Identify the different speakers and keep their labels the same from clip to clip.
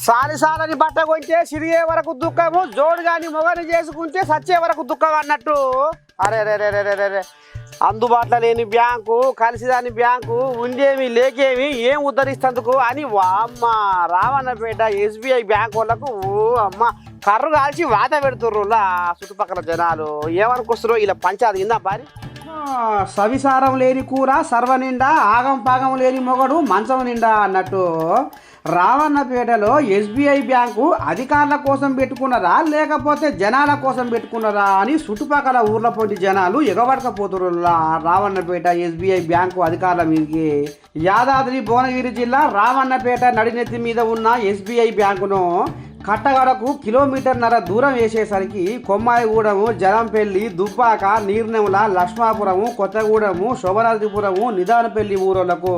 Speaker 1: సాలిసాలని బట్ట కొంటే సిరిగే వరకు దుఃఖము, జోడు గాని మొగని చేసుకుంటే సచ్చే వరకు దుఃఖం అన్నట్టు. అరే రే రే రే రే రే అందుబాటులో లేని బ్యాంకు, కలిసిదాని బ్యాంకు, ఉండేమి లేకేమి ఏం ఉద్ధరిస్తందుకు అని వామ్మ రావన్నపేట ఎస్బీఐ బ్యాంక్ వాళ్ళకు ఓ అమ్మ కర్రు కాల్చి వాత పెడుతుర్రు చుట్టుపక్కల జనాలు. ఏమనుకొస్తున్నారు ఇలా పంచాది ఇందా పారి. సవిసారం లేని కూర సర్వ నిండా, ఆగం పాగం లేని మొగడు మంచం నిండా అన్నట్టు. రావన్నపేటలో ఎస్బీఐ బ్యాంకు అధికారుల కోసం పెట్టుకున్నారా లేకపోతే జనాల కోసం పెట్టుకున్నారా అని చుట్టుపక్కల ఊర్ల పొంటి జనాలు ఎగబడకపోతున్నారు రావన్నపేట ఎస్బీఐ బ్యాంకు అధికారుల మీదకి. యాదాద్రి భువనగిరి జిల్లా రావన్నపేట నడినెత్తి మీద ఉన్న ఎస్బీఐ బ్యాంకును కట్టగడకు కిలోమీటర్న్నర దూరం వేసేసరికి కొమ్మాయిగూడెము, జలంపల్లి, దుబ్బాక, నీర్నెముల, లక్ష్మాపురము, కొత్తగూడెము, శోభనాద్రిపురము, నిదానపల్లి ఊరోళ్లకు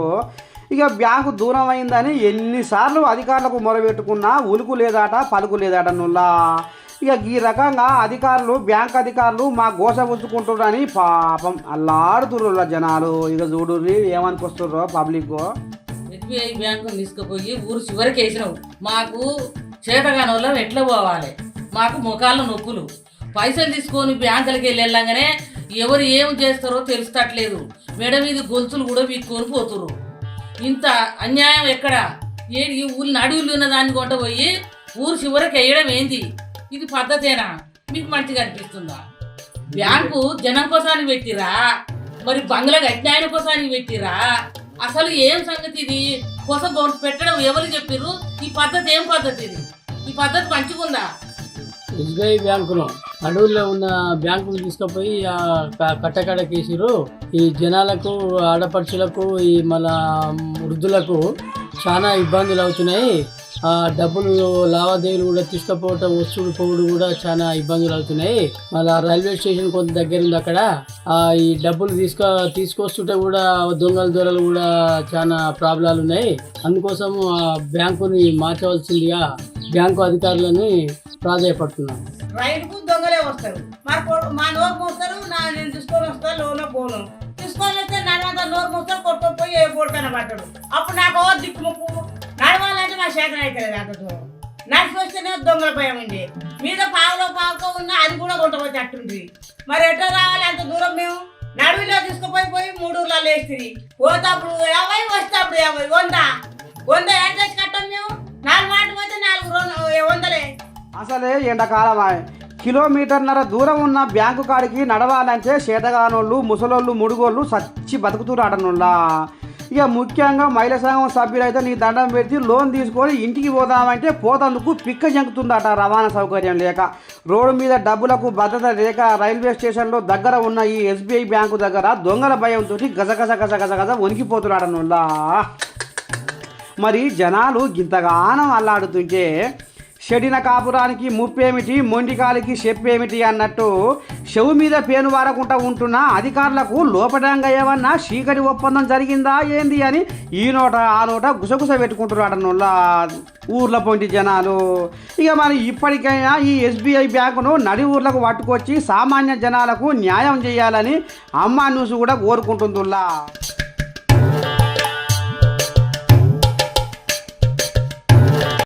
Speaker 1: ఇక బ్యాంకు దూరం అయిందని ఎన్నిసార్లు అధికారులకు మొరబెట్టుకున్నా ఉలుకు లేదాట పలుకు లేదాట నుల్లా. ఇక ఈ రకంగా అధికారులు బ్యాంక్ అధికారులు మా గోస ఉంచుకుంటున్నారని పాపం అల్లాడుతుర్రు జనాలు. ఇక చూడు ఏమనుకొస్తుర్రో పబ్లిక్.
Speaker 2: ఎస్బీఐ బ్యాంకు తీసుకుపోయి ఊరు చివరికి వేసినావు. మాకు చేతగాని వాళ్ళం ఎట్లా పోవాలి? మాకు ముఖాల నొప్పులు. పైసలు తీసుకొని బ్యాంకులకి వెళ్ళగానే ఎవరు ఏం చేస్తారో తెలుస్తట్లేదు. మెడ మీద గొలుసులు కూడా వీక్కొని పోతుర్రు. ఇంత అన్యాయం ఎక్కడ? ఈ ఊళ్ళు అడవులు ఉన్న దాన్ని కొంట పోయి ఊరు చివరికి వేయడం ఏంది? ఇది పద్ధతేనా? మీకు మంచిగా అనిపిస్తుందా? బ్యాంకు జనం కోసానికి పెట్టిరా, మరి బంగ్లా అజ్ఞానం కోసానికి పెట్టిరా? అసలు ఏం సంగతి ఇది? కోసం పెట్టడం ఎవరు చెప్పిర్రు? ఈ పద్ధతి ఏం పద్ధతి ఇది? ఈ పద్ధతి మంచిగుందా?
Speaker 3: ఎస్బీఐ బ్యాంకును అడవుల్లో ఉన్న బ్యాంకులు తీసుకుపోయి కట్టకడకేసిరు. ఈ జనాలకు, ఆడపడుచులకు, ఈ మన వృద్ధులకు చాలా ఇబ్బందులు అవుతున్నాయి. ఆ డబ్బులు లావాదేవీలు కూడా తీసుకుపోవటం, వస్తువులు పోవడం కూడా చాలా ఇబ్బందులు అవుతున్నాయి. మళ్ళీ రైల్వే స్టేషన్ కొంత దగ్గర ఉంది. అక్కడ ఈ డబ్బులు తీసుకొస్తుంటే కూడా దొంగలు కూడా చాలా ప్రాబ్లాలు ఉన్నాయి. అందుకోసం బ్యాంకుని మార్చవలసిందిగా బ్యాంకు అధికారులని ప్రాధాయపడుతున్నాను.
Speaker 2: రైలుకు దొంగలే వస్తారు, మా నోరు మోస్తారు. నేను తీసుకొని వస్తా, లోన పోను తీసుకొని వస్తే నడవంతా నోరు మోస్తారు, కొట్టుకుపోయి ఏ పోడుకన పట్టాడు. అప్పుడు నాకు దిక్కు ముక్కు నడవాలంటే మా శాతం అయితే అతను నడిచి వస్తేనే దొంగల భయం ఉంది. మీద పావుకో ఉన్నా అది కూడా కొంటపోతే అట్టుంది. మరి ఎట్లా రావాలి అంత దూరం? మేము నడువులో తీసుకుపోయి 3 ఊర్లలో వేస్తుంది. పోతప్పుడు 50, వస్తేప్పుడు 50, 100 ఎంట్రెస్ కట్టాం మేము. 4 మాట పోతే 400
Speaker 1: అసలే ఎండాకాలం. కిలోమీటర్న్నర దూరం ఉన్న బ్యాంకు కాడికి నడవాలంటే చేతగానోళ్ళు, ముసలోళ్ళు, ముడుగోళ్ళు సచ్చి బతుకుతురాడనుల్లా. ఇక ముఖ్యంగా మహిళా సంఘం సభ్యులైతే నీ దండం పెట్టి లోన్ తీసుకొని ఇంటికి పోదామంటే పోతందుకు పిక్క జంకుతుందట రవాణా సౌకర్యం లేక. రోడ్డు మీద డబ్బులకు భద్రత లేక రైల్వే స్టేషన్లో దగ్గర ఉన్న ఈ ఎస్బీఐ బ్యాంకు దగ్గర దొంగల భయంతో గజగజ వణికిపోతున్నాడనుల్లా. మరి జనాలు గింతగానం అల్లాడుతుంటే చెడిన కాపురానికి ముప్పేమిటి, మొండికాలికి చెప్పేమిటి అన్నట్టు చెవు మీద పేను వారకుండా ఉంటున్న అధికారులకు లోపడంగా ఏమన్నా చీకటి ఒప్పందం జరిగిందా ఏంది అని ఈ నోట ఆ నోట గుసగుస పెట్టుకుంటున్నాడనుల్లా ఊర్ల పొంటి జనాలు. ఇక మరి ఇప్పటికైనా ఈ ఎస్బీఐ బ్యాంకును నడి ఊర్లకు పట్టుకొచ్చి సామాన్య జనాలకు న్యాయం చేయాలని అమ్మా న్యూస్ కూడా కోరుకుంటుందిలా.